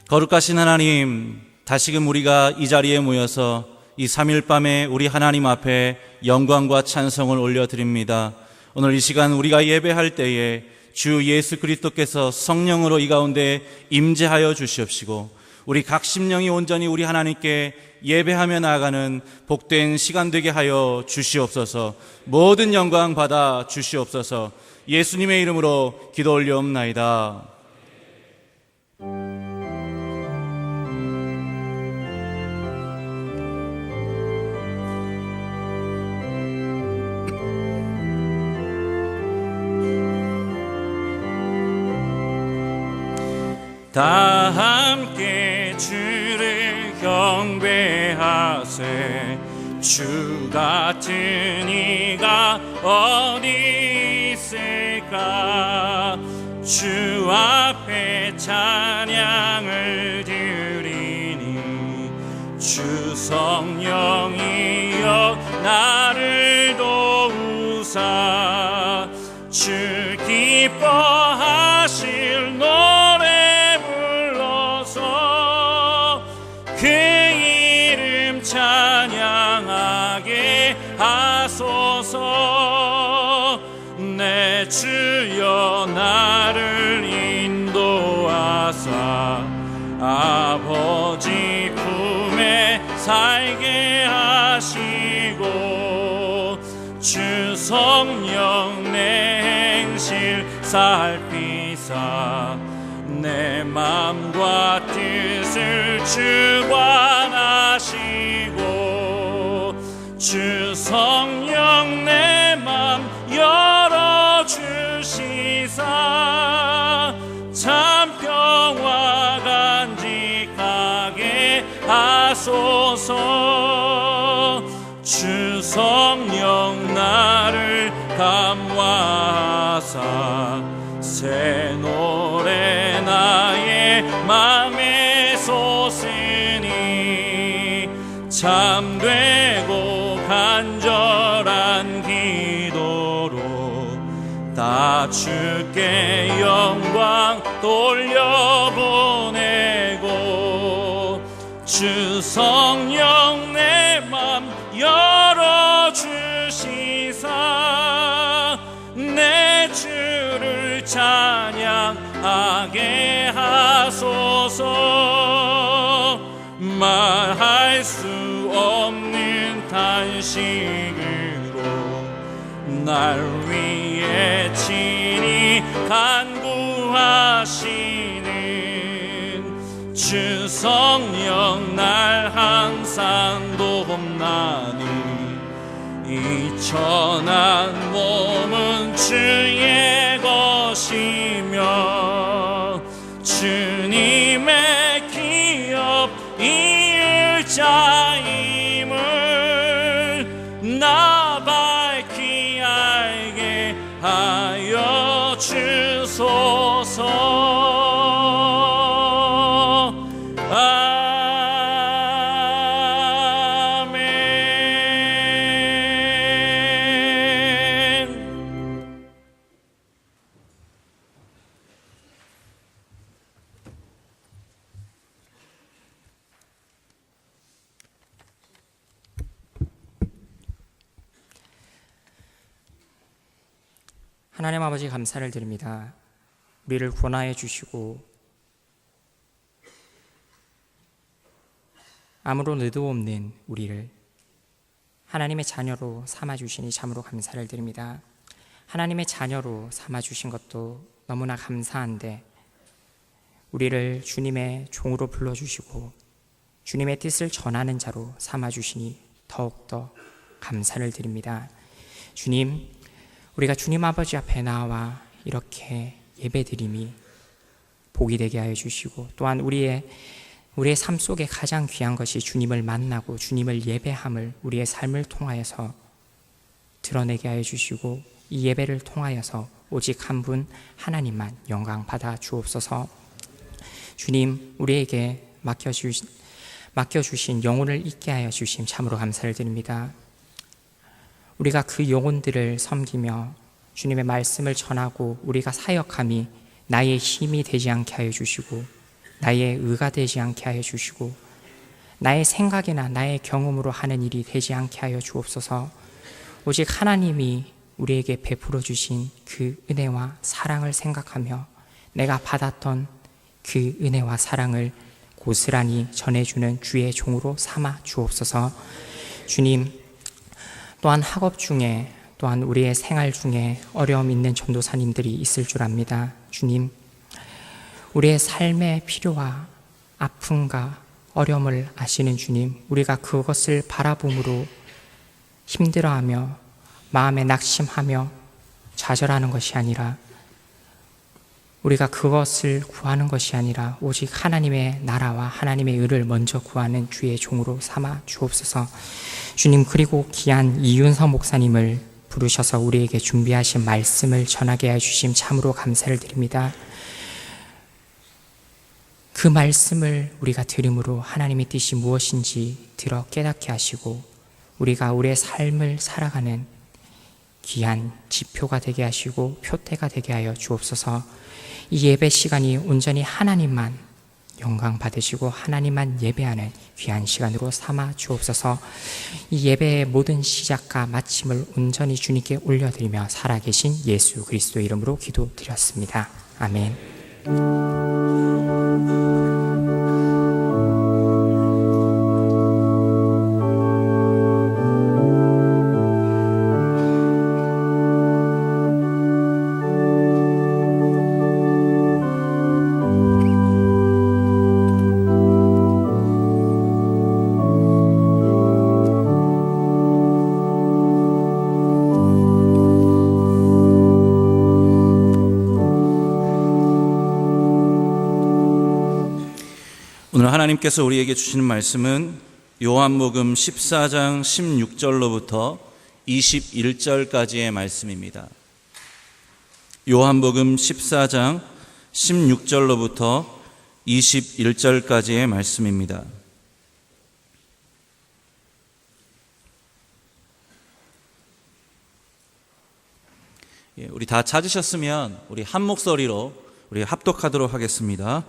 거룩하신 하나님, 다시금 우리가 이 자리에 모여서 이 3일 밤에 우리 하나님 앞에 영광과 찬송을 올려드립니다. 오늘 이 시간 우리가 예배할 때에 주 예수 그리스도께서 성령으로 이 가운데 임재하여 주시옵시고, 우리 각 심령이 온전히 우리 하나님께 예배하며 나아가는 복된 시간 되게 하여 주시옵소서. 모든 영광 받아 주시옵소서. 예수님의 이름으로 기도 올려옵나이다. 다 함께 주를 경배하세. 주 같은 이가 어디 있을까. 주 앞에 찬양을 드리니 주 성령이여 나를 도우사. 주 기뻐하실 노래 불러서 그 이름 찬양하게 하소서. 내 주여 나를 인도하사 아버지 품에 살게 하시고 주 성령 내 행실 살피사 내 맘과 뜻을 주관하시고 주 성령 내 맘 열어주시사 참 평화 간직하게 하소서. 주 성령 나를 감화하사 새 노래 나의 맘에 솟으니 참되고 간절한 기도로 다 주께 영광 돌려보내고 주 성령 내 맘 열어주시사 내 주를 찬양하게 하소서. 말할 수 없는 탄식으로 날 위해 친히 간구하시는 주 성령 날 항상 돕나니 이 천한 몸은 주의 것이며 주님의 기업 이을 자임을 나 밝히 알게 하여 주소서. 하나님 아버지 감사를 드립니다. 우리를 구원하여 주시고 아무런 의도 없는 우리를 하나님의 자녀로 삼아주시니 참으로 감사를 드립니다. 하나님의 자녀로 삼아주신 것도 너무나 감사한데 우리를 주님의 종으로 불러주시고 주님의 뜻을 전하는 자로 삼아주시니 더욱더 감사를 드립니다. 주님, 우리가 주님 아버지 앞에 나와 이렇게 예배드림이 복이 되게 하여 주시고 또한 우리의 삶 속에 가장 귀한 것이 주님을 만나고 주님을 예배함을 우리의 삶을 통하여서 드러내게 하여 주시고 이 예배를 통하여서 오직 한 분 하나님만 영광 받아 주옵소서. 주님, 우리에게 맡겨주신 영혼을 잊게 하여 주심 참으로 감사를 드립니다. 우리가 그 영혼들을 섬기며 주님의 말씀을 전하고 우리가 사역함이 나의 힘이 되지 않게 하여 주시고 나의 의가 되지 않게 하여 주시고 나의 생각이나 나의 경험으로 하는 일이 되지 않게 하여 주옵소서. 오직 하나님이 우리에게 베풀어 주신 그 은혜와 사랑을 생각하며 내가 받았던 그 은혜와 사랑을 고스란히 전해주는 주의 종으로 삼아 주옵소서. 주님, 또한 학업 중에 또한 우리의 생활 중에 어려움 있는 전도사님들이 있을 줄 압니다. 주님, 우리의 삶의 필요와 아픔과 어려움을 아시는 주님, 우리가 그것을 바라봄으로 힘들어하며 마음에 낙심하며 좌절하는 것이 아니라 우리가 그것을 구하는 것이 아니라 오직 하나님의 나라와 하나님의 의를 먼저 구하는 주의 종으로 삼아 주옵소서. 주님, 그리고 귀한 이윤서 목사님을 부르셔서 우리에게 준비하신 말씀을 전하게 해주심 참으로 감사를 드립니다. 그 말씀을 우리가 들음으로 하나님의 뜻이 무엇인지 들어 깨닫게 하시고 우리가 우리의 삶을 살아가는 귀한 지표가 되게 하시고 표대가 되게 하여 주옵소서. 이 예배 시간이 온전히 하나님만 영광 받으시고 하나님만 예배하는 귀한 시간으로 삼아 주옵소서. 이 예배의 모든 시작과 마침을 온전히 주님께 올려드리며 살아계신 예수 그리스도 이름으로 기도드렸습니다. 아멘. 오늘 하나님께서 우리에게 주시는 말씀은 요한복음 14장 16절로부터 21절까지의 말씀입니다. 요한복음 14장 16절로부터 21절까지의 말씀입니다. 우리 다 찾으셨으면 우리 한 목소리로 우리 합독하도록 하겠습니다.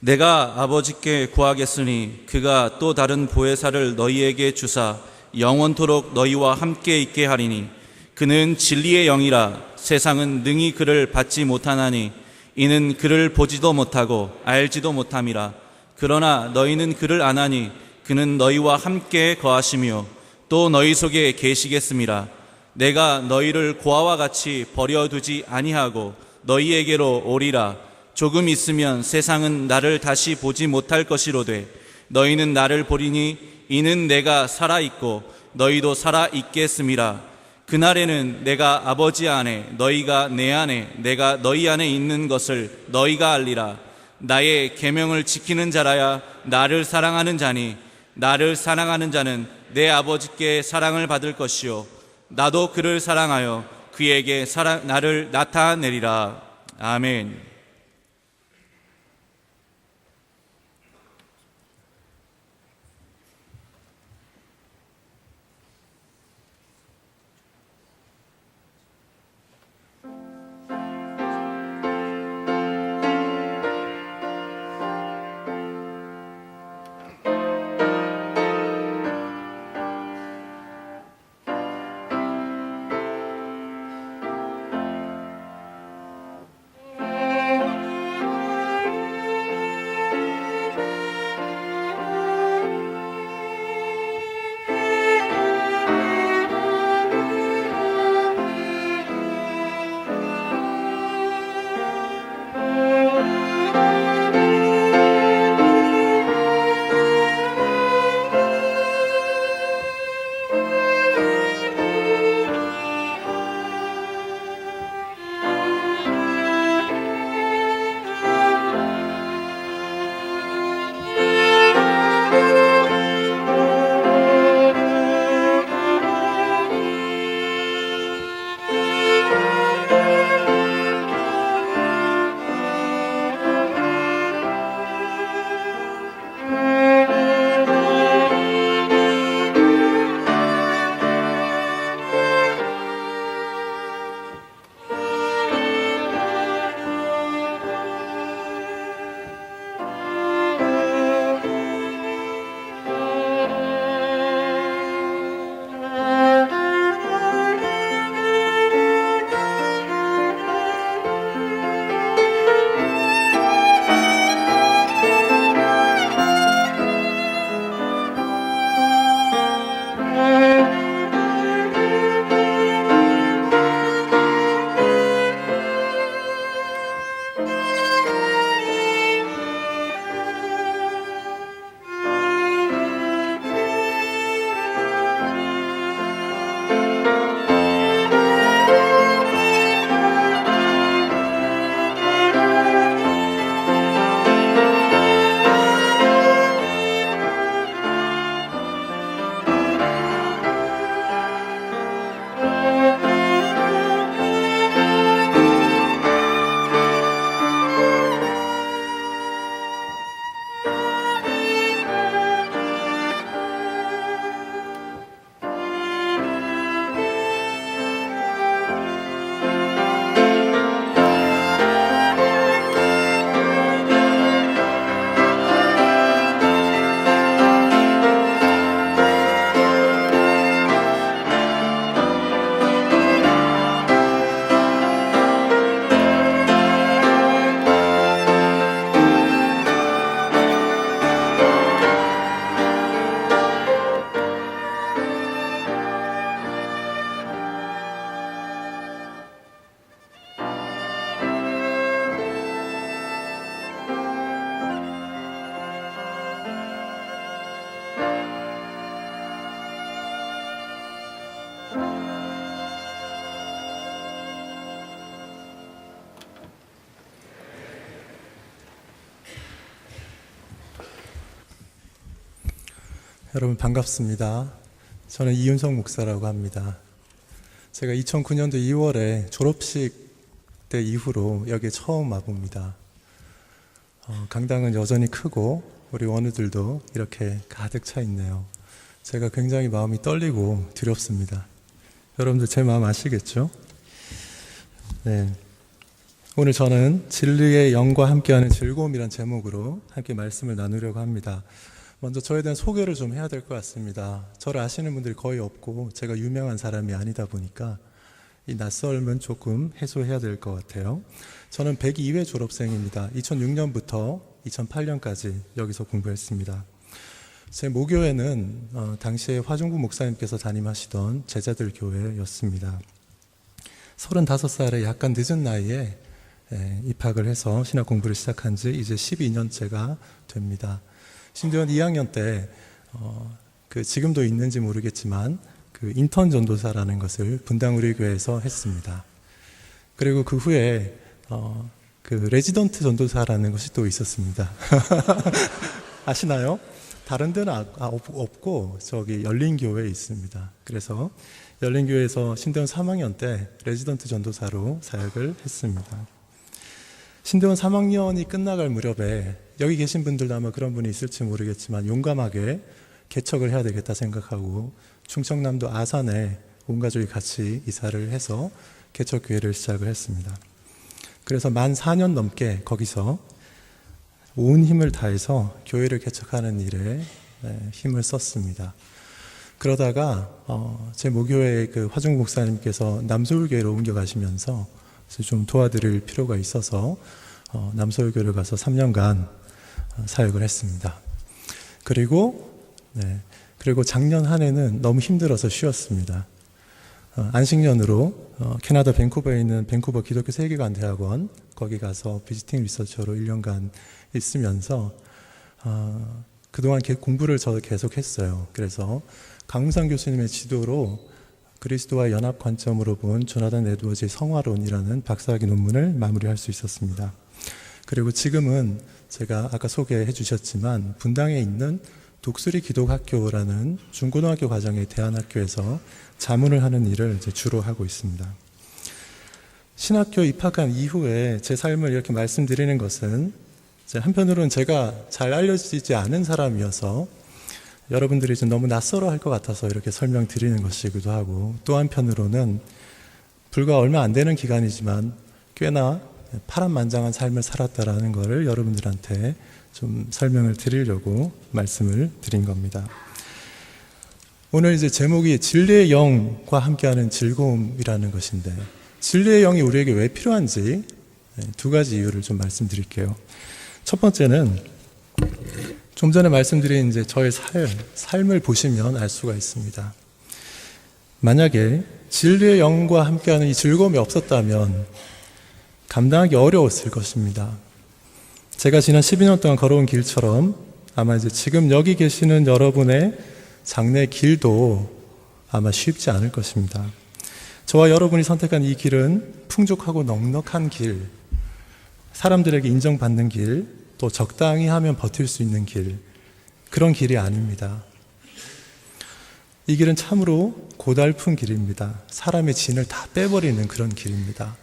내가 아버지께 구하겠으니 그가 또 다른 보혜사를 너희에게 주사 영원토록 너희와 함께 있게 하리니 그는 진리의 영이라 세상은 능히 그를 받지 못하나니 이는 그를 보지도 못하고 알지도 못함이라. 그러나 너희는 그를 아나니 그는 너희와 함께 거하시며 또 너희 속에 계시겠음이라. 내가 너희를 고아와 같이 버려두지 아니하고 너희에게로 오리라. 조금 있으면 세상은 나를 다시 보지 못할 것이로되 너희는 나를 보리니 이는 내가 살아있고 너희도 살아있겠음이라. 그날에는 내가 아버지 안에 너희가 내 안에 내가 너희 안에 있는 것을 너희가 알리라. 나의 계명을 지키는 자라야 나를 사랑하는 자니 나를 사랑하는 자는 내 아버지께 사랑을 받을 것이요 나도 그를 사랑하여 그에게 나를 나타내리라. 아멘. 여러분 반갑습니다. 저는 이윤성 목사라고 합니다. 제가 2009년도 2월에 졸업식 때 이후로 여기에 처음 와봅니다. 강당은 여전히 크고 우리 원우들도 이렇게 가득 차 있네요. 제가 굉장히 마음이 떨리고 두렵습니다. 여러분들 제 마음 아시겠죠? 네. 오늘 저는 진리의 영과 함께하는 즐거움이란 제목으로 함께 말씀을 나누려고 합니다. 먼저 저에 대한 소개를 좀 해야 될 것 같습니다. 저를 아시는 분들이 거의 없고 제가 유명한 사람이 아니다 보니까 이 낯설음은 조금 해소해야 될 것 같아요. 저는 102회 졸업생입니다. 2006년부터 2008년까지 여기서 공부했습니다. 제 모교회는 당시에 화중구 목사님께서 담임하시던 제자들 교회였습니다. 35살에 약간 늦은 나이에 입학을 해서 신학 공부를 시작한 지 이제 12년째가 됩니다. 신대원 2학년 때 지금도 있는지 모르겠지만 그 인턴 전도사라는 것을 분당 우리 교회에서 했습니다. 그리고 그 후에 그 레지던트 전도사라는 것이 또 있었습니다. 아시나요? 다른 데는 없고 저기 열린교회에 있습니다. 그래서 열린교회에서 신대원 3학년 때 레지던트 전도사로 사역을 했습니다. 신대원 3학년이 끝나갈 무렵에 여기 계신 분들도 아마 그런 분이 있을지 모르겠지만 용감하게 개척을 해야 되겠다 생각하고 충청남도 아산에 온 가족이 같이 이사를 해서 개척교회를 시작을 했습니다. 그래서 만 4년 넘게 거기서 온 힘을 다해서 교회를 개척하는 일에 힘을 썼습니다. 그러다가 제 모교회 그 화중 목사님께서 남서울교회로 옮겨가시면서 좀 도와드릴 필요가 있어서 남서울교회를 가서 3년간 사역을 했습니다. 그리고 작년 한 해는 너무 힘들어서 쉬었습니다. 안식년으로 캐나다 밴쿠버에 있는 밴쿠버 기독교 세계관 대학원 거기 가서 비지팅 리서처로 1년간 있으면서 그동안 공부를 저 계속 했어요. 그래서 강웅상 교수님의 지도로 그리스도와 연합 관점으로 본 조나단 에드워즈의 성화론이라는 박사학위 논문을 마무리할 수 있었습니다. 그리고 지금은 제가 아까 소개해 주셨지만 분당에 있는 독수리 기독학교라는 중고등학교 과정의 대안학교에서 자문을 하는 일을 이제 주로 하고 있습니다. 신학교 입학한 이후에 제 삶을 이렇게 말씀드리는 것은 한편으로는 제가 잘 알려지지 않은 사람이어서 여러분들이 좀 너무 낯설어 할 것 같아서 이렇게 설명드리는 것이기도 하고 또 한편으로는 불과 얼마 안 되는 기간이지만 꽤나 파란만장한 삶을 살았다라는 것을 여러분들한테 좀 설명을 드리려고 말씀을 드린 겁니다. 오늘 이제 제목이 진리의 영과 함께하는 즐거움이라는 것인데 진리의 영이 우리에게 왜 필요한지 두 가지 이유를 좀 말씀드릴게요. 첫 번째는 좀 전에 말씀드린 이제 저의 삶을 보시면 알 수가 있습니다. 만약에 진리의 영과 함께하는 이 즐거움이 없었다면 감당하기 어려웠을 것입니다. 제가 지난 12년 동안 걸어온 길처럼 아마 이제 지금 여기 계시는 여러분의 장래 길도 아마 쉽지 않을 것입니다. 저와 여러분이 선택한 이 길은 풍족하고 넉넉한 길, 사람들에게 인정받는 길, 또 적당히 하면 버틸 수 있는 길, 그런 길이 아닙니다. 이 길은 참으로 고달픈 길입니다. 사람의 진을 다 빼버리는 그런 길입니다.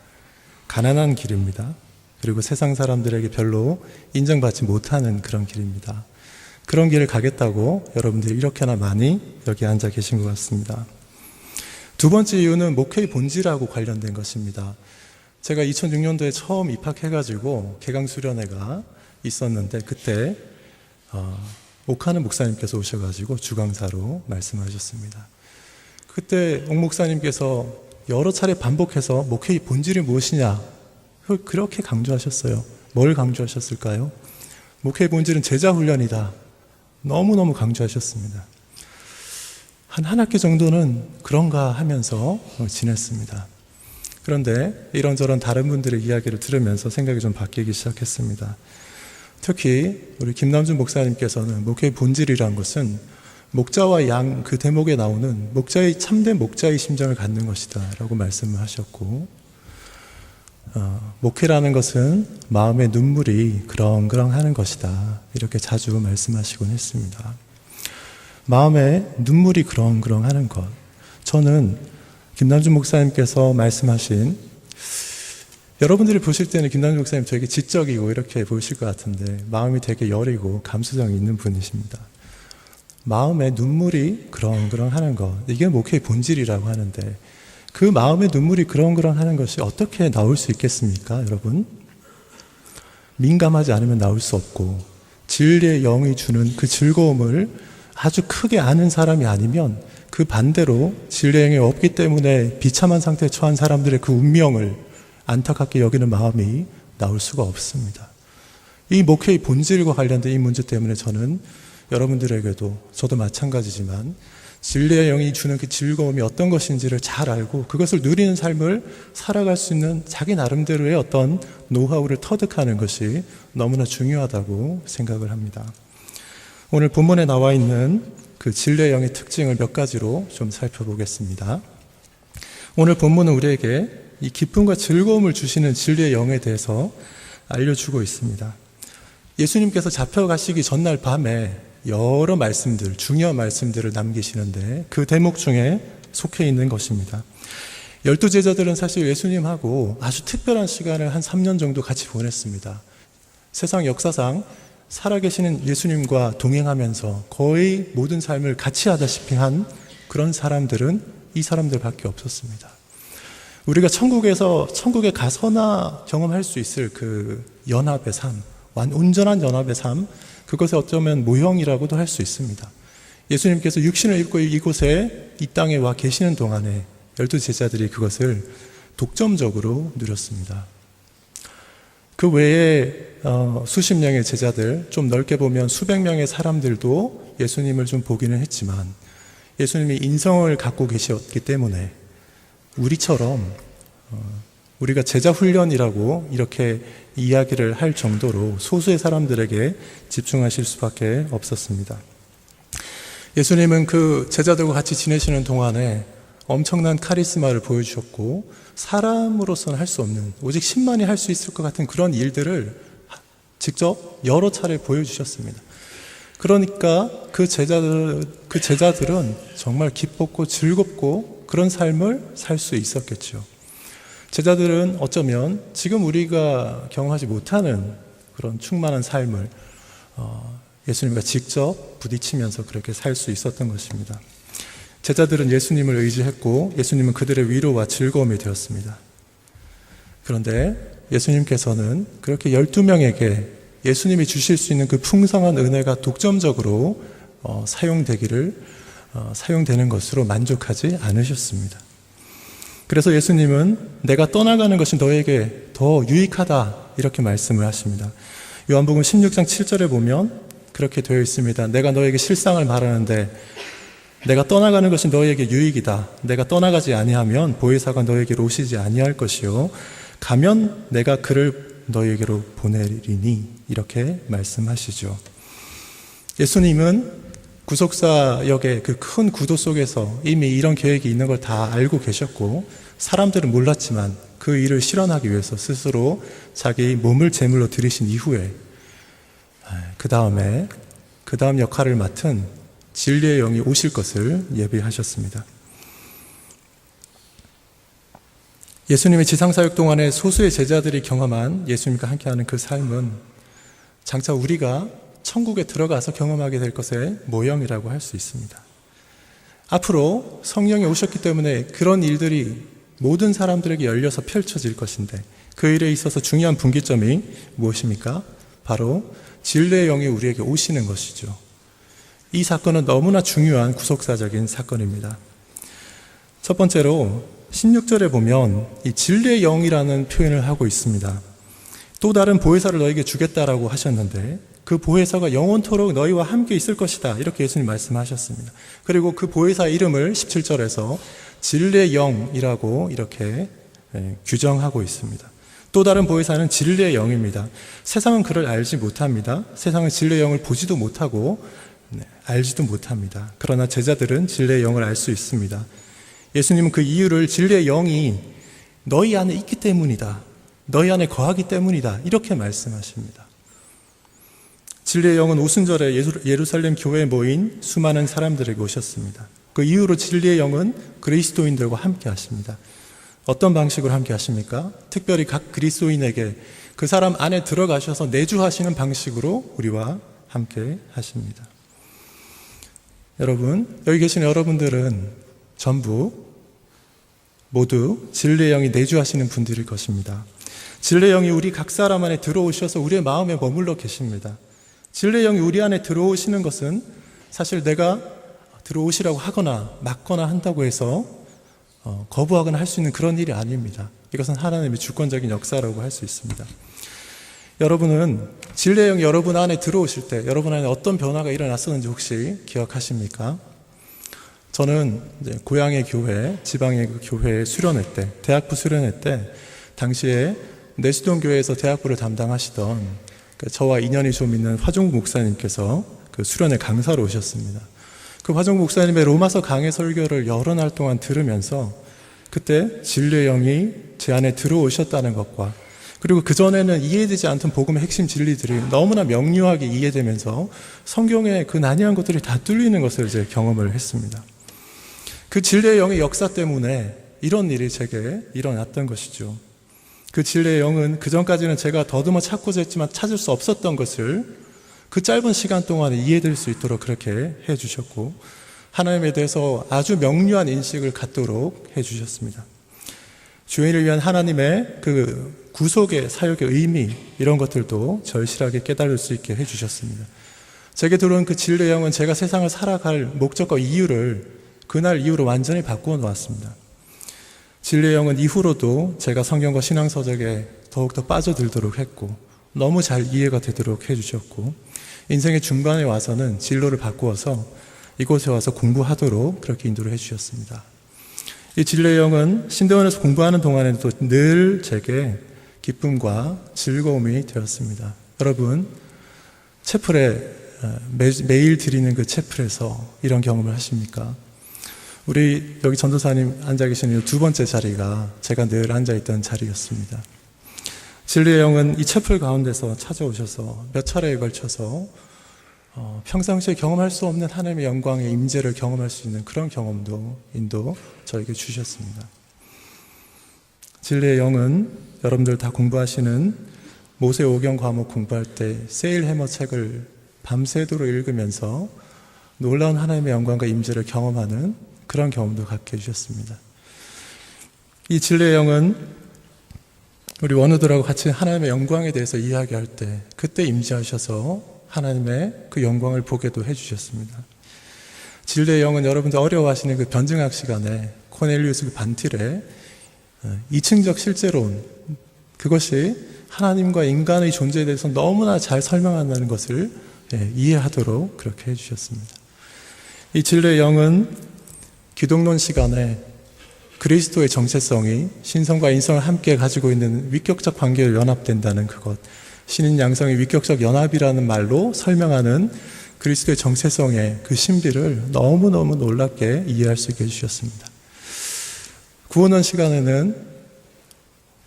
가난한 길입니다. 그리고 세상 사람들에게 별로 인정받지 못하는 그런 길입니다. 그런 길을 가겠다고 여러분들이 이렇게나 많이 여기 앉아 계신 것 같습니다. 두 번째 이유는 목회의 본질하고 관련된 것입니다. 제가 2006년도에 처음 입학해가지고 개강수련회가 있었는데 그때 옥하는 목사님께서 오셔가지고 주강사로 말씀하셨습니다. 그때 옥 목사님께서 여러 차례 반복해서 목회의 본질이 무엇이냐 그렇게 강조하셨어요. 뭘 강조하셨을까요? 목회의 본질은 제자훈련이다. 너무너무 강조하셨습니다. 한 학기 정도는 그런가 하면서 지냈습니다. 그런데 이런저런 다른 분들의 이야기를 들으면서 생각이 좀 바뀌기 시작했습니다. 특히 우리 김남준 목사님께서는 목회의 본질이란 것은 목자와 양 그 대목에 나오는 목자의 참된 목자의 심정을 갖는 것이다 라고 말씀을 하셨고 목회라는 것은 마음의 눈물이 그렁그렁 하는 것이다 이렇게 자주 말씀하시곤 했습니다. 마음에 눈물이 그렁그렁 하는 것. 저는 김남준 목사님께서 말씀하신, 여러분들이 보실 때는 김남준 목사님 되게 지적이고 이렇게 보이실 것 같은데 마음이 되게 여리고 감수성이 있는 분이십니다. 마음에 눈물이 그렁그렁 하는 것, 이게 목회의 본질이라고 하는데 그 마음에 눈물이 그렁그렁 하는 것이 어떻게 나올 수 있겠습니까, 여러분? 민감하지 않으면 나올 수 없고, 진리의 영이 주는 그 즐거움을 아주 크게 아는 사람이 아니면 그 반대로 진리의 영이 없기 때문에 비참한 상태에 처한 사람들의 그 운명을 안타깝게 여기는 마음이 나올 수가 없습니다. 이 목회의 본질과 관련된 이 문제 때문에 저는 여러분들에게도, 저도 마찬가지지만 진리의 영이 주는 그 즐거움이 어떤 것인지를 잘 알고 그것을 누리는 삶을 살아갈 수 있는 자기 나름대로의 어떤 노하우를 터득하는 것이 너무나 중요하다고 생각을 합니다. 오늘 본문에 나와 있는 그 진리의 영의 특징을 몇 가지로 좀 살펴보겠습니다. 오늘 본문은 우리에게 이 기쁨과 즐거움을 주시는 진리의 영에 대해서 알려주고 있습니다. 예수님께서 잡혀가시기 전날 밤에 여러 말씀들, 중요한 말씀들을 남기시는데 그 대목 중에 속해 있는 것입니다. 12제자들은 사실 예수님하고 아주 특별한 시간을 한 3년 정도 같이 보냈습니다. 세상 역사상 살아계시는 예수님과 동행하면서 거의 모든 삶을 같이 하다시피 한 그런 사람들은 이 사람들밖에 없었습니다. 우리가 천국에 가서나 경험할 수 있을 그 연합의 삶, 온전한 연합의 삶, 그것에 어쩌면 모형이라고도 할 수 있습니다. 예수님께서 육신을 입고 이곳에 이 땅에 와 계시는 동안에 12제자들이 그것을 독점적으로 누렸습니다. 그 외에 수십 명의 제자들, 좀 넓게 보면 수백 명의 사람들도 예수님을 좀 보기는 했지만 예수님이 인성을 갖고 계셨기 때문에 우리처럼 우리가 제자 훈련이라고 이렇게 이야기를 할 정도로 소수의 사람들에게 집중하실 수밖에 없었습니다. 예수님은 그 제자들과 같이 지내시는 동안에 엄청난 카리스마를 보여주셨고 사람으로서는 할 수 없는, 오직 신만이 할 수 있을 것 같은 그런 일들을 직접 여러 차례 보여주셨습니다. 그러니까 그 제자들은 정말 기뻤고 즐겁고 그런 삶을 살 수 있었겠죠. 제자들은 어쩌면 지금 우리가 경험하지 못하는 그런 충만한 삶을 예수님과 직접 부딪히면서 그렇게 살 수 있었던 것입니다. 제자들은 예수님을 의지했고 예수님은 그들의 위로와 즐거움이 되었습니다. 그런데 예수님께서는 그렇게 12명에게 예수님이 주실 수 있는 그 풍성한 은혜가 독점적으로 사용되는 것으로 만족하지 않으셨습니다. 그래서 예수님은 내가 떠나가는 것이 너에게 더 유익하다 이렇게 말씀을 하십니다. 요한복음 16장 7절에 보면 그렇게 되어 있습니다. 내가 너에게 실상을 말하는데 내가 떠나가는 것이 너에게 유익이다. 내가 떠나가지 아니하면 보혜사가 너에게로 오시지 아니할 것이요 가면 내가 그를 너에게로 보내리니 이렇게 말씀하시죠. 예수님은 구속사 역의 그 큰 구도 속에서 이미 이런 계획이 있는 걸 다 알고 계셨고 사람들은 몰랐지만 그 일을 실현하기 위해서 스스로 자기 몸을 제물로 드리신 이후에 그 다음 역할을 맡은 진리의 영이 오실 것을 예비하셨습니다. 예수님의 지상사역 동안에 소수의 제자들이 경험한 예수님과 함께하는 그 삶은 장차 우리가 천국에 들어가서 경험하게 될 것의 모형이라고 할 수 있습니다. 앞으로 성령이 오셨기 때문에 그런 일들이 모든 사람들에게 열려서 펼쳐질 것인데 그 일에 있어서 중요한 분기점이 무엇입니까? 바로 진리의 영이 우리에게 오시는 것이죠. 이 사건은 너무나 중요한 구속사적인 사건입니다. 첫 번째로 16절에 보면 이 진리의 영이라는 표현을 하고 있습니다. 또 다른 보혜사를 너에게 주겠다라고 하셨는데 그 보혜사가 영원토록 너희와 함께 있을 것이다 이렇게 예수님 말씀하셨습니다. 그리고 그 보혜사의 이름을 17절에서 진리의 영이라고 이렇게 규정하고 있습니다. 또 다른 보혜사는 진리의 영입니다. 세상은 그를 알지 못합니다. 세상은 진리의 영을 보지도 못하고 알지도 못합니다. 그러나 제자들은 진리의 영을 알 수 있습니다. 예수님은 그 이유를 진리의 영이 너희 안에 있기 때문이다. 너희 안에 거하기 때문이다. 이렇게 말씀하십니다. 진리의 영은 오순절에 예루살렘 교회에 모인 수많은 사람들에게 오셨습니다. 그 이후로 진리의 영은 그리스도인들과 함께 하십니다. 어떤 방식으로 함께 하십니까? 특별히 각 그리스도인에게 그 사람 안에 들어가셔서 내주하시는 방식으로 우리와 함께 하십니다. 여러분, 여기 계신 여러분들은 전부 모두 진리의 영이 내주하시는 분들일 것입니다. 진리의 영이 우리 각 사람 안에 들어오셔서 우리의 마음에 머물러 계십니다. 진리의 영이 우리 안에 들어오시는 것은 사실 내가 들어오시라고 하거나 막거나 한다고 해서 거부하거나 할 수 있는 그런 일이 아닙니다. 이것은 하나님의 주권적인 역사라고 할 수 있습니다. 여러분은 진리의 영이 여러분 안에 들어오실 때 여러분 안에 어떤 변화가 일어났었는지 혹시 기억하십니까? 저는 이제 고향의 교회, 지방의 그 교회 수련회 때, 대학부 수련회 때 당시에 내수동 교회에서 대학부를 담당하시던 저와 인연이 좀 있는 화종국 목사님께서 그 수련회 강사로 오셨습니다. 그 화종국 목사님의 로마서 강해 설교를 여러 날 동안 들으면서 그때 진리의 영이 제 안에 들어오셨다는 것과 그리고 그전에는 이해되지 않던 복음의 핵심 진리들이 너무나 명료하게 이해되면서 성경의 그 난해한 것들이 다 뚫리는 것을 이제 경험을 했습니다. 그 진리의 영의 역사 때문에 이런 일이 제게 일어났던 것이죠. 그 진리의 영은 그전까지는 제가 더듬어 찾고자 했지만 찾을 수 없었던 것을 그 짧은 시간 동안에 이해될 수 있도록 그렇게 해주셨고 하나님에 대해서 아주 명료한 인식을 갖도록 해주셨습니다. 주인을 위한 하나님의 그 구속의 사역의 의미 이런 것들도 절실하게 깨달을 수 있게 해주셨습니다. 제게 들어온 그 진리의 영은 제가 세상을 살아갈 목적과 이유를 그날 이후로 완전히 바꾸어 놓았습니다. 진리의 영은 이후로도 제가 성경과 신앙서적에 더욱더 빠져들도록 했고 너무 잘 이해가 되도록 해주셨고 인생의 중간에 와서는 진로를 바꾸어서 이곳에 와서 공부하도록 그렇게 인도를 해주셨습니다. 이 진리의 영은 신대원에서 공부하는 동안에도 늘 제게 기쁨과 즐거움이 되었습니다. 여러분, 채플에 매일 드리는 그 채플에서 이런 경험을 하십니까? 우리 여기 전도사님 앉아 계시는 두 번째 자리가 제가 늘 앉아있던 자리였습니다. 진리의 영은 이 채플 가운데서 찾아오셔서 몇 차례에 걸쳐서 평상시에 경험할 수 없는 하나님의 영광의 임재를 경험할 수 있는 그런 경험도 인도 저에게 주셨습니다. 진리의 영은 여러분들 다 공부하시는 모세 오경 과목 공부할 때 세일 해머 책을 밤새도록 읽으면서 놀라운 하나님의 영광과 임재를 경험하는 그런 경험도 갖게 해주셨습니다. 이 진리의 영은 우리 원우들하고 같이 하나님의 영광에 대해서 이야기할 때 그때 임재하셔서 하나님의 그 영광을 보게도 해주셨습니다. 진리의 영은 여러분들 어려워하시는 그 변증학 시간에 코넬리우스 그 반틸의 이층적 실제론 그것이 하나님과 인간의 존재에 대해서 너무나 잘 설명한다는 것을 이해하도록 그렇게 해주셨습니다. 이 진리의 영은 기독론 시간에 그리스도의 정체성이 신성과 인성을 함께 가지고 있는 위격적 관계로 연합된다는 그것, 신인 양성의 위격적 연합이라는 말로 설명하는 그리스도의 정체성의 그 신비를 너무너무 놀랍게 이해할 수 있게 해주셨습니다. 구원원 시간에는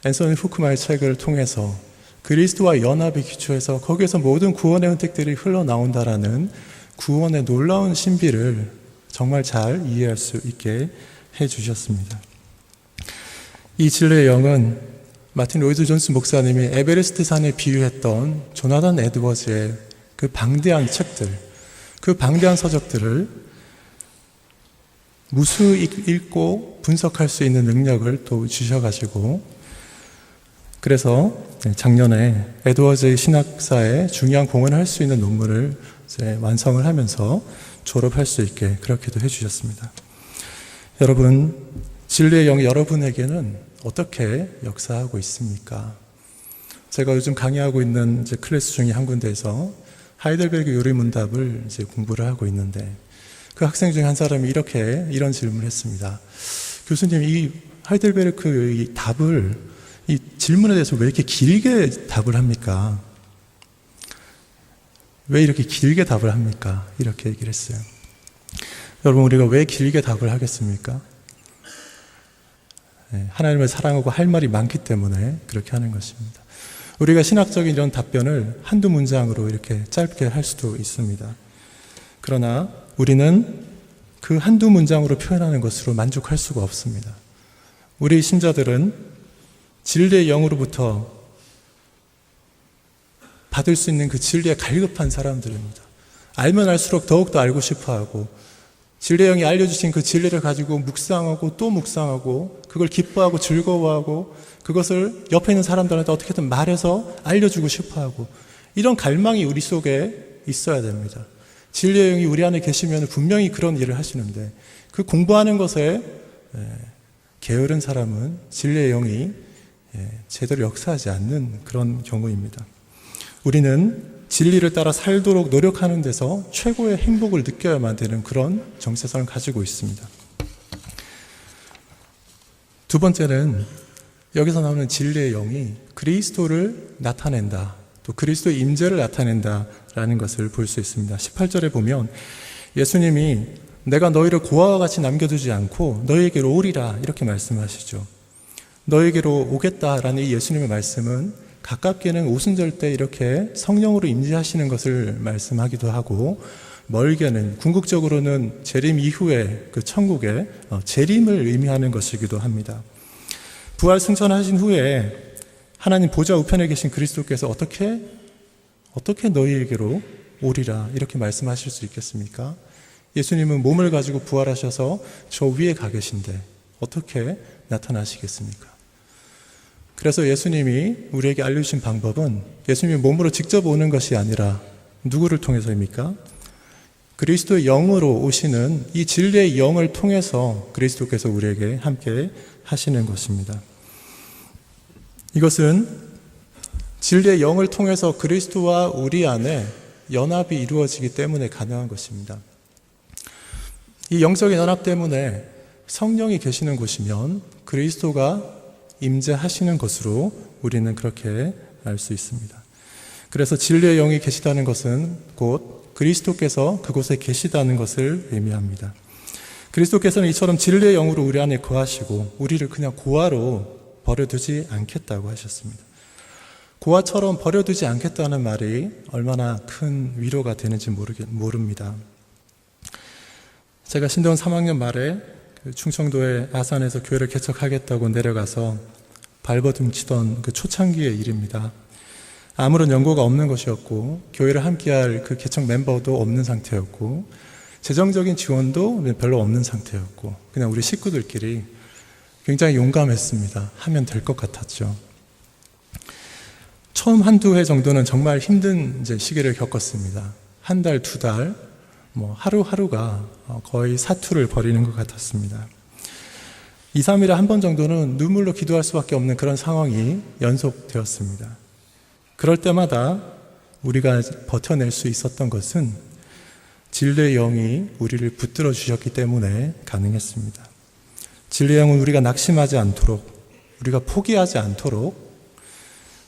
앤서니 후크마의 책을 통해서 그리스도와 연합의 기초에서 거기에서 모든 구원의 혜택들이 흘러나온다라는 구원의 놀라운 신비를 정말 잘 이해할 수 있게 해주셨습니다. 이 진리의 영은 마틴 로이드 존스 목사님이 에베레스트 산에 비유했던 조나단 에드워즈의 그 방대한 책들, 그 방대한 서적들을 무수히 읽고 분석할 수 있는 능력을 또 주셔가지고 그래서 작년에 에드워즈의 신학사에 중요한 공헌을 할 수 있는 논문을 이제 완성을 하면서 졸업할 수 있게 그렇게도 해주셨습니다. 여러분, 진리의 영이 여러분에게는 어떻게 역사하고 있습니까? 제가 요즘 강의하고 있는 이제 클래스 중에 한 군데에서 하이델베르그 요리문답을 이제 공부를 하고 있는데 그 학생 중에 한 사람이 이런 질문을 했습니다. 교수님, 이 하이델베르크 이 답을 이 질문에 대해서 왜 이렇게 길게 답을 합니까? 왜 이렇게 길게 답을 합니까? 이렇게 얘기를 했어요. 여러분, 우리가 왜 길게 답을 하겠습니까? 하나님을 사랑하고 할 말이 많기 때문에 그렇게 하는 것입니다. 우리가 신학적인 이런 답변을 한두 문장으로 이렇게 짧게 할 수도 있습니다. 그러나 우리는 그 한두 문장으로 표현하는 것으로 만족할 수가 없습니다. 우리 신자들은 진리의 영으로부터 받을 수 있는 그 진리에 갈급한 사람들입니다. 알면 알수록 더욱더 알고 싶어하고, 진리의 영이 알려주신 그 진리를 가지고 묵상하고 또 묵상하고, 그걸 기뻐하고 즐거워하고, 그것을 옆에 있는 사람들한테 어떻게든 말해서 알려주고 싶어하고, 이런 갈망이 우리 속에 있어야 됩니다. 진리의 영이 우리 안에 계시면 분명히 그런 일을 하시는데, 그 공부하는 것에 게으른 사람은 진리의 영이 제대로 역사하지 않는 그런 경우입니다. 우리는 진리를 따라 살도록 노력하는 데서 최고의 행복을 느껴야만 되는 그런 정체성을 가지고 있습니다. 두 번째는 여기서 나오는 진리의 영이 그리스도를 나타낸다, 또 그리스도의 임재를 나타낸다라는 것을 볼 수 있습니다. 18절에 보면 예수님이 내가 너희를 고아와 같이 남겨두지 않고 너희에게로 오리라 이렇게 말씀하시죠. 너희에게로 오겠다라는 이 예수님의 말씀은 가깝게는 오순절 때 이렇게 성령으로 임재하시는 것을 말씀하기도 하고, 멀게는 궁극적으로는 재림 이후에 그 천국의 재림을 의미하는 것이기도 합니다. 부활 승천하신 후에 하나님 보좌 우편에 계신 그리스도께서 어떻게 너희에게로 오리라 이렇게 말씀하실 수 있겠습니까? 예수님은 몸을 가지고 부활하셔서 저 위에 가 계신데 어떻게 나타나시겠습니까? 그래서 예수님이 우리에게 알려주신 방법은 예수님이 몸으로 직접 오는 것이 아니라 누구를 통해서입니까? 그리스도의 영으로 오시는 이 진리의 영을 통해서 그리스도께서 우리에게 함께 하시는 것입니다. 이것은 진리의 영을 통해서 그리스도와 우리 안에 연합이 이루어지기 때문에 가능한 것입니다. 이 영적인 연합 때문에 성령이 계시는 곳이면 그리스도가 임재하시는 것으로 우리는 그렇게 알 수 있습니다. 그래서 진리의 영이 계시다는 것은 곧 그리스도께서 그곳에 계시다는 것을 의미합니다. 그리스도께서는 이처럼 진리의 영으로 우리 안에 거하시고 우리를 그냥 고아로 버려두지 않겠다고 하셨습니다. 고아처럼 버려두지 않겠다는 말이 얼마나 큰 위로가 되는지 모릅니다. 제가 신대원 3학년 말에 충청도의 아산에서 교회를 개척하겠다고 내려가서 발버둥 치던 그 초창기의 일입니다. 아무런 연고가 없는 것이었고, 교회를 함께할 그 개척 멤버도 없는 상태였고, 재정적인 지원도 별로 없는 상태였고, 그냥 우리 식구들끼리 굉장히 용감했습니다. 하면 될 것 같았죠. 처음 한두 해 정도는 정말 힘든 시기를 겪었습니다. 한 달, 두 달, 하루하루가 거의 사투를 벌이는 것 같았습니다. 2, 3일에 한 번 정도는 눈물로 기도할 수밖에 없는 그런 상황이 연속되었습니다. 그럴 때마다 우리가 버텨낼 수 있었던 것은 진리의 영이 우리를 붙들어 주셨기 때문에 가능했습니다. 진리의 영은 우리가 낙심하지 않도록, 우리가 포기하지 않도록,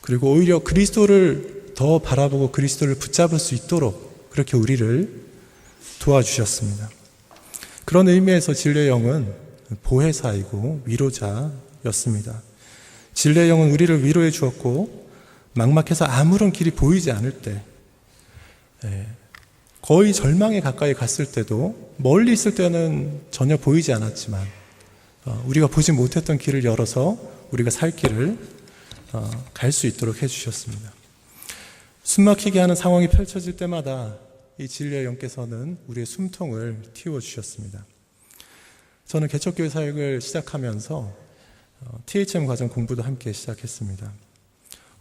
그리고 오히려 그리스도를 더 바라보고 그리스도를 붙잡을 수 있도록 그렇게 우리를 도와주셨습니다. 그런 의미에서 진리의 영은 보혜사이고 위로자였습니다. 진리의 영은 우리를 위로해 주었고, 막막해서 아무런 길이 보이지 않을 때, 거의 절망에 가까이 갔을 때도, 멀리 있을 때는 전혀 보이지 않았지만 우리가 보지 못했던 길을 열어서 우리가 살 길을 갈 수 있도록 해주셨습니다. 숨막히게 하는 상황이 펼쳐질 때마다 이 진리의 영께서는 우리의 숨통을 틔워주셨습니다. 저는 개척교회 사역을 시작하면서 THM 과정 공부도 함께 시작했습니다.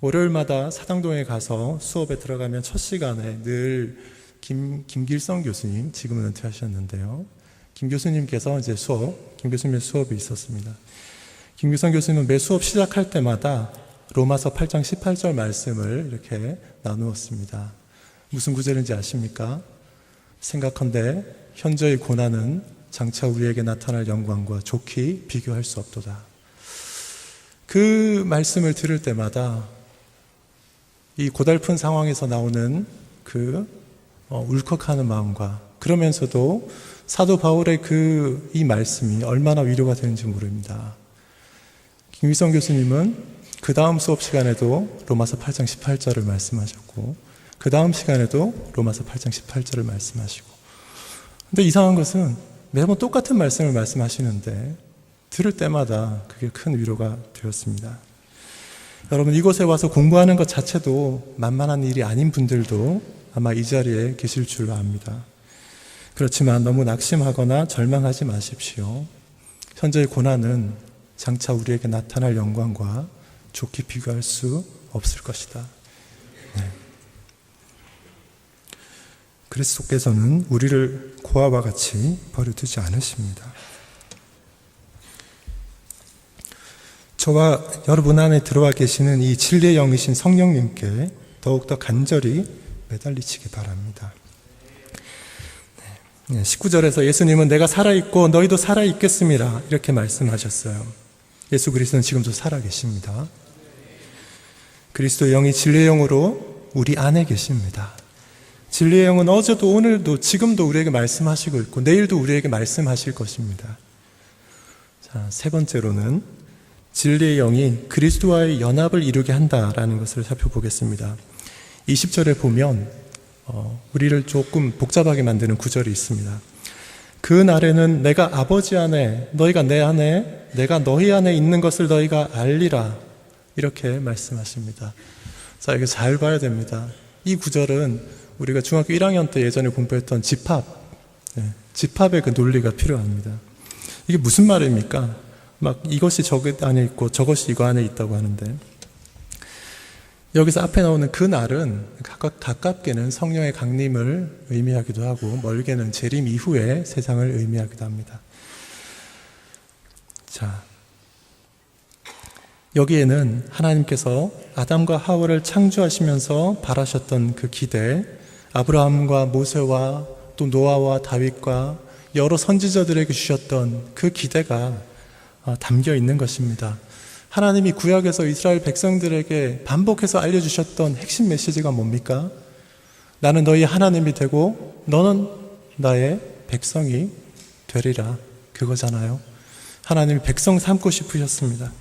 월요일마다 사당동에 가서 수업에 들어가면 첫 시간에 늘 김길성 교수님, 지금은 은퇴하셨는데요. 김 교수님께서 김 교수님의 수업이 있었습니다. 김길성 교수님은 매 수업 시작할 때마다 로마서 8장 18절 말씀을 이렇게 나누었습니다. 무슨 구절인지 아십니까? 생각한데 현저의 고난은 장차 우리에게 나타날 영광과 좋게 비교할 수 없도다. 그 말씀을 들을 때마다 이 고달픈 상황에서 나오는 그 울컥하는 마음과, 그러면서도 사도 바울의 이 말씀이 얼마나 위로가 되는지 모릅니다. 김일성 교수님은 그 다음 수업 시간에도 로마서 8장 18절을 말씀하셨고, 그 다음 시간에도 로마서 8장 18절을 말씀하시고. 근데 이상한 것은 매번 똑같은 말씀을 말씀하시는데 들을 때마다 그게 큰 위로가 되었습니다. 여러분, 이곳에 와서 공부하는 것 자체도 만만한 일이 아닌 분들도 아마 이 자리에 계실 줄 압니다. 그렇지만 너무 낙심하거나 절망하지 마십시오. 현재의 고난은 장차 우리에게 나타날 영광과 좋게 비교할 수 없을 것이다. 네. 그리스도께서는 우리를 고아와 같이 버려두지 않으십니다. 저와 여러분 안에 들어와 계시는 이 진리의 영이신 성령님께 더욱더 간절히 매달리시기 바랍니다. 19절에서 예수님은 내가 살아있고 너희도 살아있겠습니다, 이렇게 말씀하셨어요. 예수 그리스도는 지금도 살아계십니다. 그리스도의 영이 진리의 영으로 우리 안에 계십니다. 진리의 영은 어제도 오늘도 지금도 우리에게 말씀하시고 있고 내일도 우리에게 말씀하실 것입니다. 자, 세 번째로는 진리의 영이 그리스도와의 연합을 이루게 한다라는 것을 살펴보겠습니다. 20절에 보면 우리를 조금 복잡하게 만드는 구절이 있습니다. 그 날에는 내가 아버지 안에 너희가 내 안에 내가 너희 안에 있는 것을 너희가 알리라, 이렇게 말씀하십니다. 자, 이거 잘 봐야 됩니다. 이 구절은 우리가 중학교 1학년 때 예전에 공부했던 집합의 그 논리가 필요합니다. 이게 무슨 말입니까? 막 이것이 저것 안에 있고 저것이 이거 안에 있다고 하는데, 여기서 앞에 나오는 그 날은 가깝게는 성령의 강림을 의미하기도 하고 멀게는 재림 이후의 세상을 의미하기도 합니다. 자, 여기에는 하나님께서 아담과 하와를 창조하시면서 바라셨던 그 기대, 아브라함과 모세와 또 노아와 다윗과 여러 선지자들에게 주셨던 그 기대가 담겨 있는 것입니다. 하나님이 구약에서 이스라엘 백성들에게 반복해서 알려주셨던 핵심 메시지가 뭡니까? 나는 너희 하나님이 되고 너는 나의 백성이 되리라, 그거잖아요. 하나님이 백성 삼고 싶으셨습니다.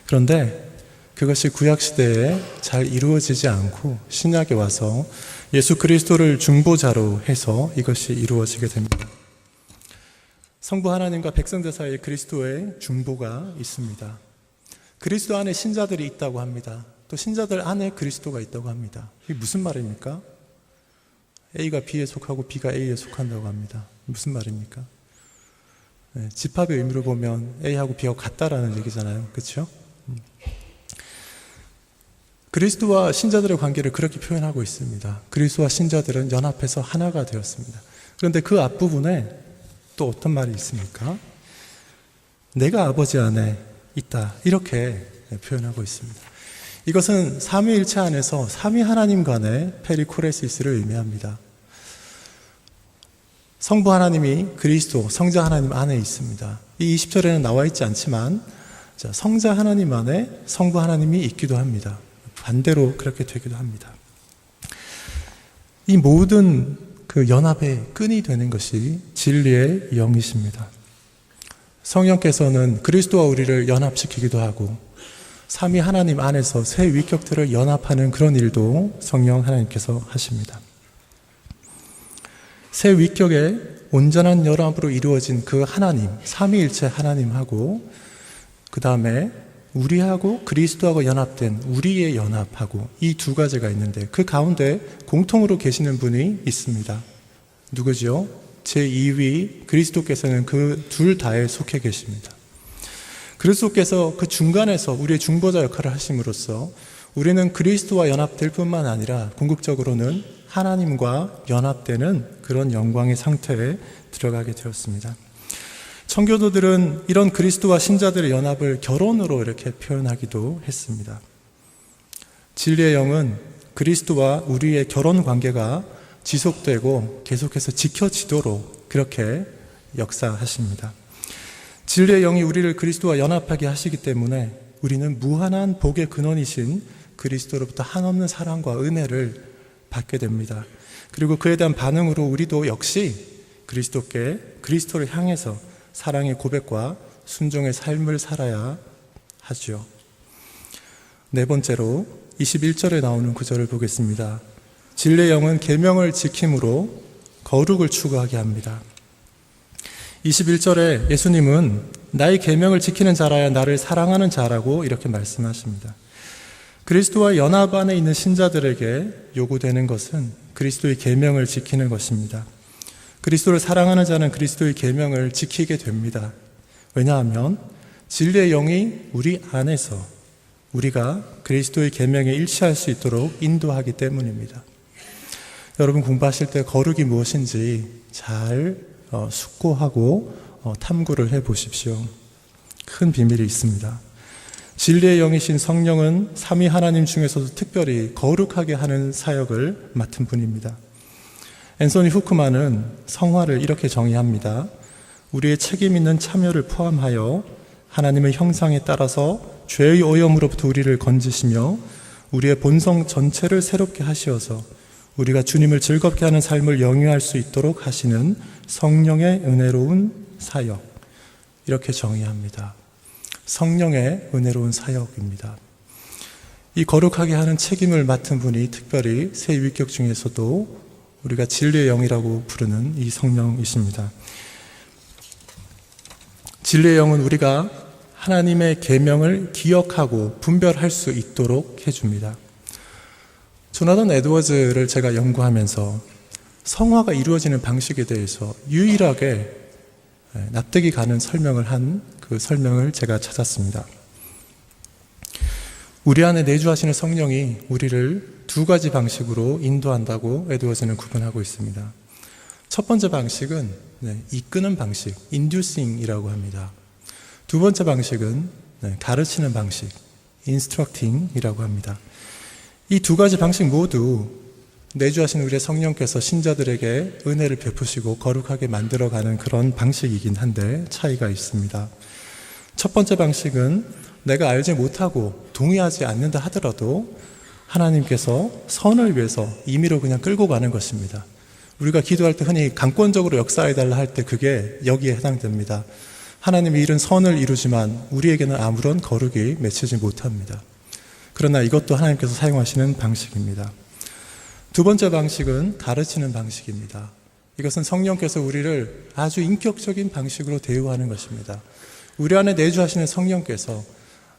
그런데 그것이 구약시대에 잘 이루어지지 않고 신약에 와서 예수 그리스도를 중보자로 해서 이것이 이루어지게 됩니다. 성부 하나님과 백성들 사이에 그리스도의 중보가 있습니다. 그리스도 안에 신자들이 있다고 합니다. 또 신자들 안에 그리스도가 있다고 합니다. 이게 무슨 말입니까? A가 B에 속하고 B가 A에 속한다고 합니다. 무슨 말입니까? 네, 집합의 의미로 보면 A하고 B하고 같다라는 얘기잖아요. 그렇죠? 그리스도와 신자들의 관계를 그렇게 표현하고 있습니다. 그리스도와 신자들은 연합해서 하나가 되었습니다. 그런데 그 앞부분에 또 어떤 말이 있습니까? 내가 아버지 안에 있다, 이렇게 표현하고 있습니다. 이것은 삼위일체 안에서 삼위 하나님 간의 페리코레시스를 의미합니다. 성부 하나님이 그리스도, 성자 하나님 안에 있습니다. 이 20절에는 나와 있지 않지만 성자 하나님 안에 성부 하나님이 있기도 합니다. 반대로 그렇게 되기도 합니다. 이 모든 그 연합의 끈이 되는 것이 진리의 영이십니다. 성령께서는 그리스도와 우리를 연합시키기도 하고 삼위 하나님 안에서 새 위격들을 연합하는 그런 일도 성령 하나님께서 하십니다. 새 위격의 온전한 연합으로 이루어진 그 하나님, 삼위일체 하나님하고 그 다음에 우리하고 그리스도하고 연합된 우리의 연합하고 이 두 가지가 있는데 그 가운데 공통으로 계시는 분이 있습니다. 누구죠? 제2위 그리스도께서는 그 둘 다에 속해 계십니다. 그리스도께서 그 중간에서 우리의 중보자 역할을 하심으로써 우리는 그리스도와 연합될 뿐만 아니라 궁극적으로는 하나님과 연합되는 그런 영광의 상태에 들어가게 되었습니다. 청교도들은 이런 그리스도와 신자들의 연합을 결혼으로 이렇게 표현하기도 했습니다. 진리의 영은 그리스도와 우리의 결혼 관계가 지속되고 계속해서 지켜지도록 그렇게 역사하십니다. 진리의 영이 우리를 그리스도와 연합하게 하시기 때문에 우리는 무한한 복의 근원이신 그리스도로부터 한없는 사랑과 은혜를 받게 됩니다. 그리고 그에 대한 반응으로 우리도 역시 그리스도를 향해서 사랑의 고백과 순종의 삶을 살아야 하죠. 네 번째로 21절에 나오는 구절을 보겠습니다. 진리의 영은 계명을 지킴으로 거룩을 추구하게 합니다. 21절에 예수님은 나의 계명을 지키는 자라야 나를 사랑하는 자라고 이렇게 말씀하십니다. 그리스도와 연합 안에 있는 신자들에게 요구되는 것은 그리스도의 계명을 지키는 것입니다. 그리스도를 사랑하는 자는 그리스도의 계명을 지키게 됩니다. 왜냐하면 진리의 영이 우리 안에서 우리가 그리스도의 계명에 일치할 수 있도록 인도하기 때문입니다. 여러분 공부하실 때 거룩이 무엇인지 잘 숙고하고 탐구를 해 보십시오. 큰 비밀이 있습니다. 진리의 영이신 성령은 삼위 하나님 중에서도 특별히 거룩하게 하는 사역을 맡은 분입니다. 앤서니 후크만은 성화를 이렇게 정의합니다. 우리의 책임 있는 참여를 포함하여 하나님의 형상에 따라서 죄의 오염으로부터 우리를 건지시며 우리의 본성 전체를 새롭게 하시어서 우리가 주님을 즐겁게 하는 삶을 영위할 수 있도록 하시는 성령의 은혜로운 사역, 이렇게 정의합니다. 성령의 은혜로운 사역입니다. 이 거룩하게 하는 책임을 맡은 분이 특별히 세 위격 중에서도 우리가 진리의 영이라고 부르는 이 성령이십니다. 진리의 영은 우리가 하나님의 계명을 기억하고 분별할 수 있도록 해줍니다. 조나단 에드워즈를 제가 연구하면서 성화가 이루어지는 방식에 대해서 유일하게 납득이 가는 설명을 한 그 설명을 제가 찾았습니다. 우리 안에 내주하시는 성령이 우리를 두 가지 방식으로 인도한다고 에드워즈는 구분하고 있습니다. 첫 번째 방식은 이끄는 방식, inducing이라고 합니다. 두 번째 방식은 가르치는 방식, instructing이라고 합니다. 이 두 가지 방식 모두 내주하신 우리의 성령께서 신자들에게 은혜를 베푸시고 거룩하게 만들어가는 그런 방식이긴 한데 차이가 있습니다. 첫 번째 방식은 내가 알지 못하고 동의하지 않는다 하더라도 하나님께서 선을 위해서 임의로 그냥 끌고 가는 것입니다. 우리가 기도할 때 흔히 강권적으로 역사해달라 할 때 그게 여기에 해당됩니다. 하나님의 일은 선을 이루지만 우리에게는 아무런 거룩이 맺히지 못합니다. 그러나 이것도 하나님께서 사용하시는 방식입니다. 두 번째 방식은 가르치는 방식입니다. 이것은 성령께서 우리를 아주 인격적인 방식으로 대우하는 것입니다. 우리 안에 내주하시는 성령께서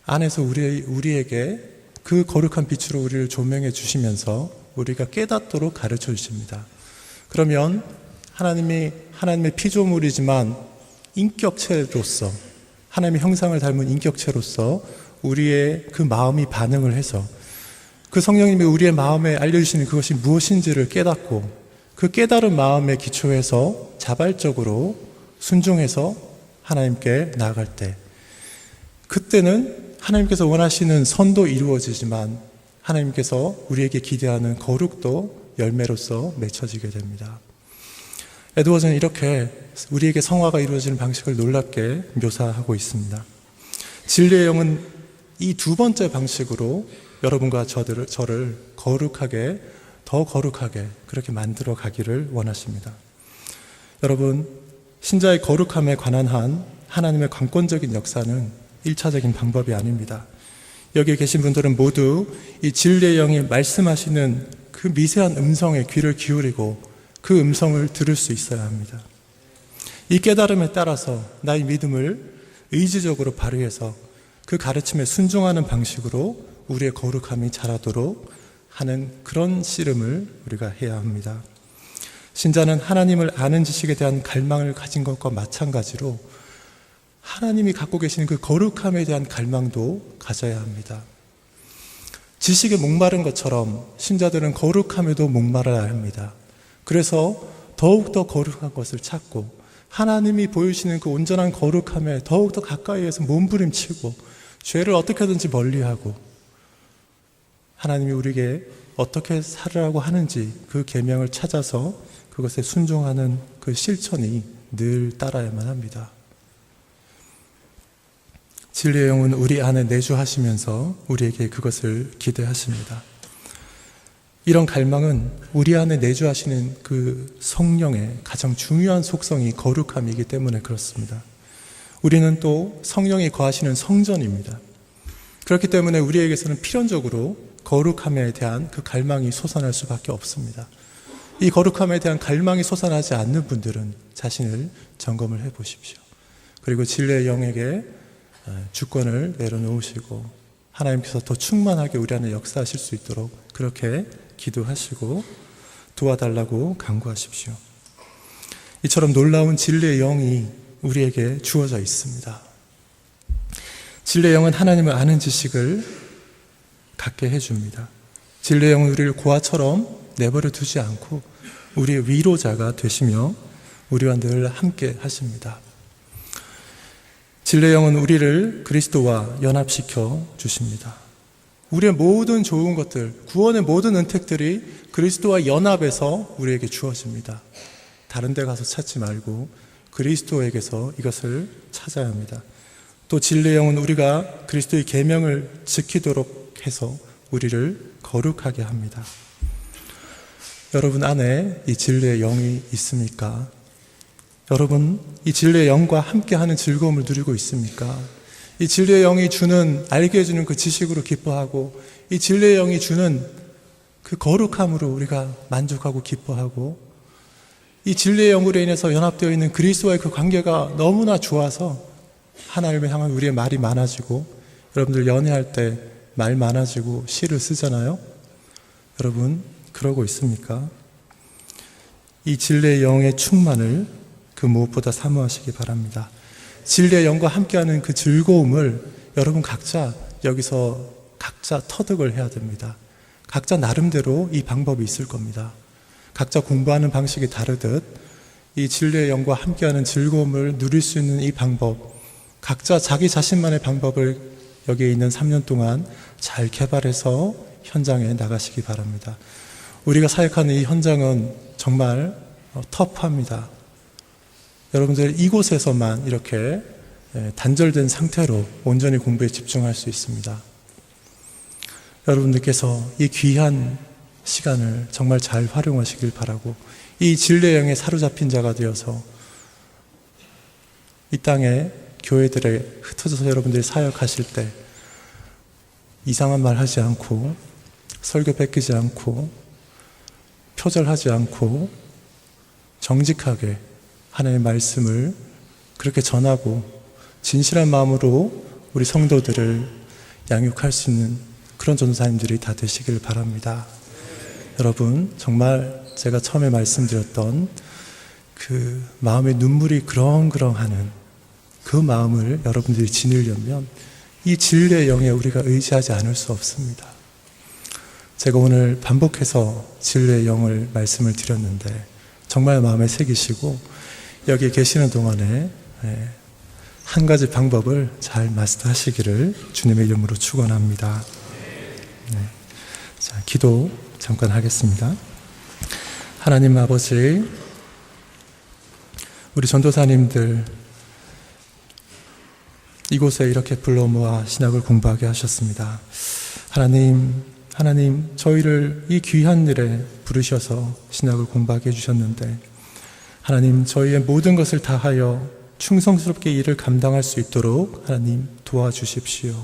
안에서 우리에게 그 거룩한 빛으로 우리를 조명해 주시면서 우리가 깨닫도록 가르쳐 주십니다. 그러면 하나님의 피조물이지만 인격체로서 하나님의 형상을 닮은 인격체로서 우리의 그 마음이 반응을 해서 그 성령님이 우리의 마음에 알려주시는 그것이 무엇인지를 깨닫고 그 깨달은 마음에 기초해서 자발적으로 순종해서 하나님께 나아갈 때 그때는 하나님께서 원하시는 선도 이루어지지만 하나님께서 우리에게 기대하는 거룩도 열매로서 맺혀지게 됩니다. 에드워즈는 이렇게 우리에게 성화가 이루어지는 방식을 놀랍게 묘사하고 있습니다. 진리의 영은 이 두 번째 방식으로 여러분과 저를 거룩하게, 더 거룩하게 그렇게 만들어 가기를 원하십니다. 여러분, 신자의 거룩함에 관한 한 하나님의 관건적인 역사는 1차적인 방법이 아닙니다. 여기에 계신 분들은 모두 이 진리의 영이 말씀하시는 그 미세한 음성에 귀를 기울이고 그 음성을 들을 수 있어야 합니다. 이 깨달음에 따라서 나의 믿음을 의지적으로 발휘해서 그 가르침에 순종하는 방식으로 우리의 거룩함이 자라도록 하는 그런 씨름을 우리가 해야 합니다. 신자는 하나님을 아는 지식에 대한 갈망을 가진 것과 마찬가지로 하나님이 갖고 계시는 그 거룩함에 대한 갈망도 가져야 합니다. 지식에 목마른 것처럼 신자들은 거룩함에도 목마라야 합니다. 그래서 더욱더 거룩한 것을 찾고 하나님이 보여주시는 그 온전한 거룩함에 더욱더 가까이에서 몸부림치고 죄를 어떻게든지 멀리하고 하나님이 우리에게 어떻게 살으라고 하는지 그 계명을 찾아서 그것에 순종하는 그 실천이 늘 따라야만 합니다. 진리의 영은 우리 안에 내주하시면서 우리에게 그것을 기대하십니다. 이런 갈망은 우리 안에 내주하시는 그 성령의 가장 중요한 속성이 거룩함이기 때문에 그렇습니다. 우리는 또 성령이 거하시는 성전입니다. 그렇기 때문에 우리에게서는 필연적으로 거룩함에 대한 그 갈망이 솟아날 수밖에 없습니다. 이 거룩함에 대한 갈망이 솟아나지 않는 분들은 자신을 점검을 해 보십시오. 그리고 진리의 영에게 주권을 내려놓으시고 하나님께서 더 충만하게 우리 안에 역사하실 수 있도록 그렇게 기도하시고 도와달라고 간구하십시오. 이처럼 놀라운 진리의 영이 우리에게 주어져 있습니다. 진리의 영은 하나님을 아는 지식을 갖게 해줍니다. 진리의 영은 우리를 고아처럼 내버려 두지 않고 우리의 위로자가 되시며 우리와 늘 함께 하십니다. 진리의 영은 우리를 그리스도와 연합시켜 주십니다. 우리의 모든 좋은 것들, 구원의 모든 은택들이 그리스도와 연합해서 우리에게 주어집니다. 다른 데 가서 찾지 말고 그리스도에게서 이것을 찾아야 합니다. 또 진리의 영은 우리가 그리스도의 계명을 지키도록 해서 우리를 거룩하게 합니다. 여러분 안에 이 진리의 영이 있습니까? 여러분 이 진리의 영과 함께하는 즐거움을 누리고 있습니까? 이 진리의 영이 주는, 알게 해주는 그 지식으로 기뻐하고 이 진리의 영이 주는 그 거룩함으로 우리가 만족하고 기뻐하고 이 진리의 영으로 인해서 연합되어 있는 그리스도와의 그 관계가 너무나 좋아서 하나님을 향한 우리의 말이 많아지고, 여러분들 연애할 때 말 많아지고 시를 쓰잖아요. 여러분 그러고 있습니까? 이 진리의 영의 충만을 그 무엇보다 사모하시기 바랍니다. 진리의 영과 함께하는 그 즐거움을 여러분 각자 여기서 각자 터득을 해야 됩니다. 각자 나름대로 이 방법이 있을 겁니다. 각자 공부하는 방식이 다르듯 이 진리의 영과 함께하는 즐거움을 누릴 수 있는 이 방법, 각자 자기 자신만의 방법을 여기에 있는 3년 동안 잘 개발해서 현장에 나가시기 바랍니다. 우리가 사역하는 이 현장은 정말 터프합니다. 여러분들 이곳에서만 이렇게 단절된 상태로 온전히 공부에 집중할 수 있습니다. 여러분들께서 이 귀한 시간을 정말 잘 활용하시길 바라고, 이 진리의 영에 사로잡힌 자가 되어서 이 땅에 교회들에 흩어져서 여러분들이 사역하실 때 이상한 말 하지 않고, 설교 뺏기지 않고, 표절하지 않고 정직하게 하나님의 말씀을 그렇게 전하고 진실한 마음으로 우리 성도들을 양육할 수 있는 그런 전도사님들이 다 되시길 바랍니다. 여러분 정말 제가 처음에 말씀드렸던 그 마음의 눈물이 그렁그렁하는 그 마음을 여러분들이 지니려면 이 진리의 영에 우리가 의지하지 않을 수 없습니다. 제가 오늘 반복해서 진리의 영을 말씀을 드렸는데 정말 마음에 새기시고 여기 계시는 동안에 한 가지 방법을 잘 마스터하시기를 주님의 이름으로 축원합니다. 네. 자, 기도 잠깐 하겠습니다. 하나님 아버지, 우리 전도사님들 이곳에 이렇게 불러 모아 신학을 공부하게 하셨습니다. 하나님, 저희를 이 귀한 일에 부르셔서 신학을 공부하게 해주셨는데, 하나님, 저희의 모든 것을 다하여 충성스럽게 일을 감당할 수 있도록 하나님 도와주십시오.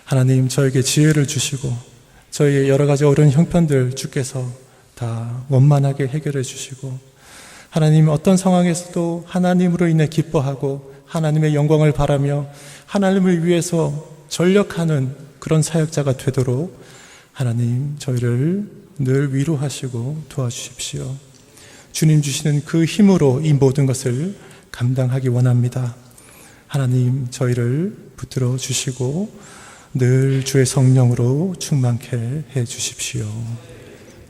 하나님, 저에게 지혜를 주시고, 저희의 여러 가지 어려운 형편들 주께서 다 원만하게 해결해 주시고, 하나님 어떤 상황에서도 하나님으로 인해 기뻐하고, 하나님의 영광을 바라며 하나님을 위해서 전력하는 그런 사역자가 되도록 하나님 저희를 늘 위로하시고 도와주십시오. 주님 주시는 그 힘으로 이 모든 것을 감당하기 원합니다. 하나님 저희를 붙들어 주시고 늘 주의 성령으로 충만케 해 주십시오.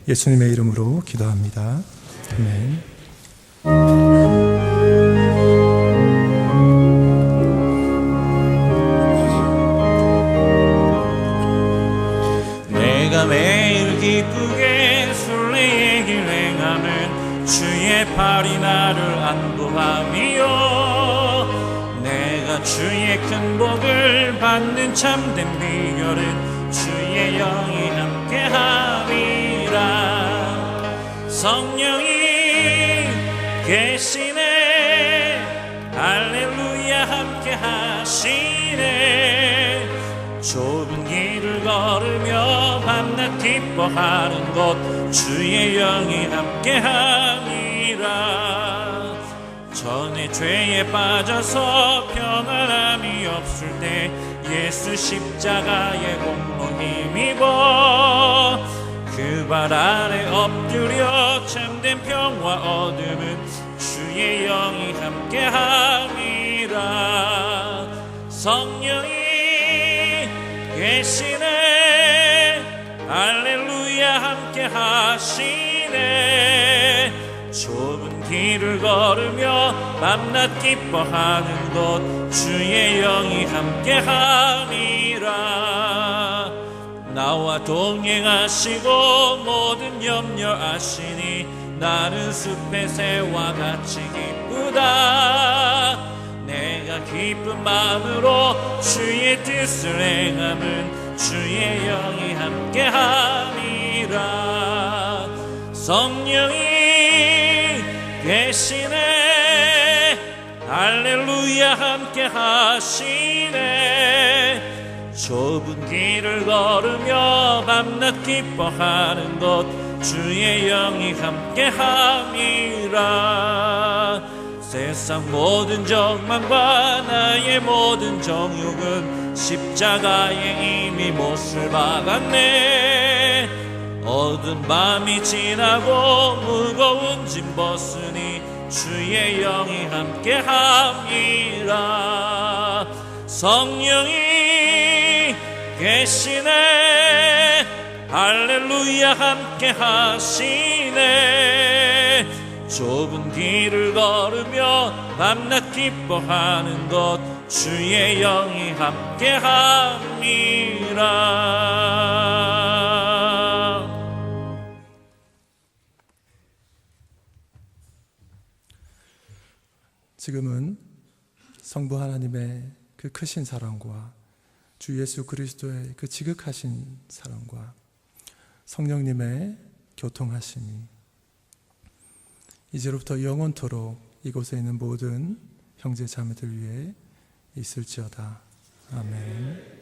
예수님의 이름으로 기도합니다. 아멘. 내가 매일 기쁘게 순례의 길 행하면 주의 팔이 나를 안보하며, 내가 주의 큰 복을 받는 참된 비결은 주의 영이 함께함이라. 성령이 계시네, 할렐루야 함께하시네. 걸으며 밤낮 기뻐하는 것 주의 영이 함께함이라. 전에 죄에 빠져서 평안함이 없을 때 예수 십자가의 공로 힘입어 그 발 아래 엎드려 참된 평화 얻음은 주의 영이 함께함이라. 성령이 계시네 할렐루야 함께하시네. 좁은 길을 걸으며 밤낮 기뻐하는 것 주의 영이 함께함이라. 나와 동행하시고 모든 염려 아시니 나는 숲의 새와 같이 기쁘다. 내가 기쁜 마음으로 주의 뜻을 행함은 주의 영이 함께함이라. 성령이 계시네 할렐루야 함께하시네. 좁은 길을 걸으며 밤낮 기뻐하는 것 주의 영이 함께함이라. 세상 모든 적망과 나의 모든 정욕은 십자가에 이미 못을 박았네. 어두운 밤이 지나고 무거운 짐 벗으니 주의 영이 함께함이라. 성령이 계시네 할렐루야 함께하시네. 좁은 길을 걸으며 밤낮 기뻐하는 것 주의 영이 함께함이라. 지금은 성부 하나님의 그 크신 사랑과 주 예수 그리스도의 그 지극하신 사랑과 성령님의 교통하심이 이제로부터 영원토록 이곳에 있는 모든 형제 자매들 위해 있을지어다. 아멘.